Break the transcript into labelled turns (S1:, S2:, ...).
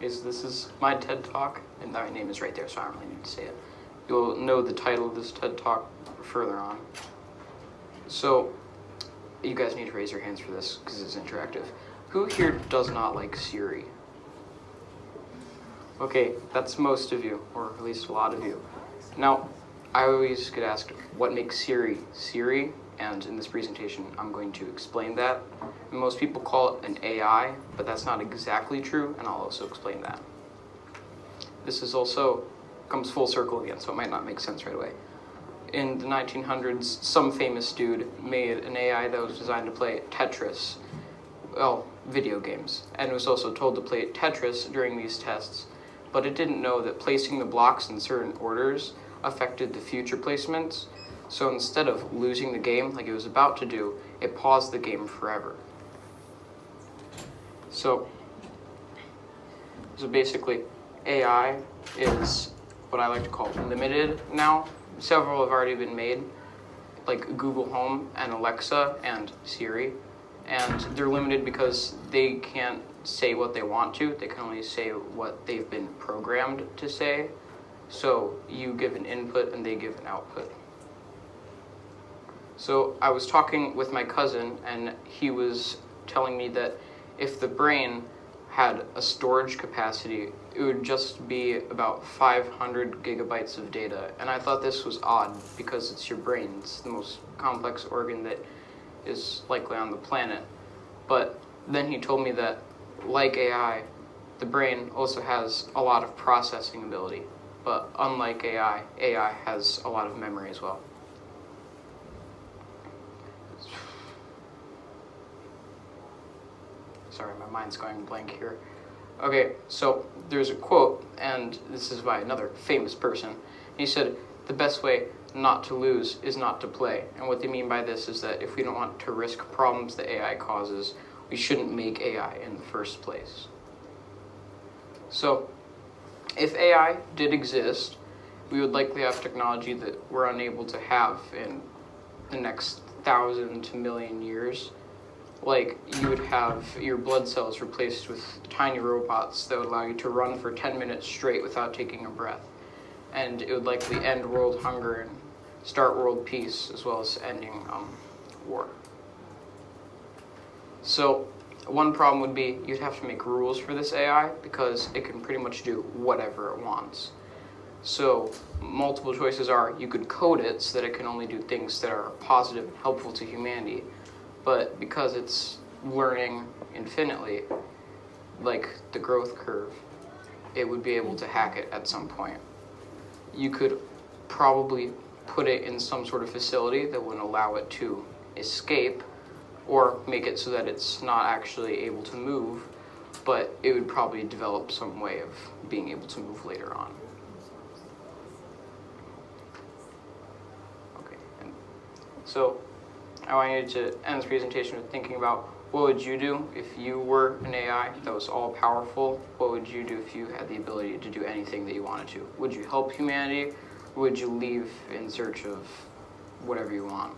S1: Okay, so this is my TED Talk, and my name is right there, so I don't really need to say it. You'll know the title of this TED Talk further on. So, you guys need to raise your hands for this, because it's interactive. Who here does not like Siri? Okay, that's most of you, or at least a lot of you. Now, I always get asked, what makes Siri Siri? And in this presentation, I'm going to explain that. And most people call it an AI, but that's not exactly true, and I'll also explain that. This is also comes full circle again, so it might not make sense right away. In the 1900s, some famous dude made an AI that was designed to play Tetris, well, video games, and was also told to play Tetris during these tests, but it didn't know that placing the blocks in certain orders affected the future placements. So instead of losing the game like it was about to do, it paused the game forever. So basically, AI is what I like to call limited now. Several have already been made, like Google Home and Alexa and Siri. And they're limited because they can't say what they want to. They can only say what they've been programmed to say. So you give an input and they give an output. So I was talking with my cousin, and he was telling me that if the brain had a storage capacity, it would just be about 500 gigabytes of data. And I thought this was odd because it's your brain. It's the most complex organ that is likely on the planet. But then he told me that, like AI, the brain also has a lot of processing ability. But unlike AI has a lot of memory as well. Sorry, my mind's going blank here. Okay, so there's a quote, and this is by another famous person. He said, "The best way not to lose is not to play." And what they mean by this is that if we don't want to risk problems that AI causes, we shouldn't make AI in the first place. So, if AI did exist, we would likely have technology that we're unable to have in the next 1,000 to million years. Like, you would have your blood cells replaced with tiny robots that would allow you to run for 10 minutes straight without taking a breath. And it would likely end world hunger and start world peace, as well as ending war. So, one problem would be you'd have to make rules for this AI because it can pretty much do whatever it wants. So, multiple choices are you could code it so that it can only do things that are positive and helpful to humanity. But because it's learning infinitely, like the growth curve, it would be able to hack it at some point. You could probably put it in some sort of facility that wouldn't allow it to escape, or make it so that it's not actually able to move, but it would probably develop some way of being able to move later on. Okay, so I want you to end this presentation with thinking about what would you do if you were an AI that was all-powerful? What would you do if you had the ability to do anything that you wanted to? Would you help humanity, or would you leave in search of whatever you want?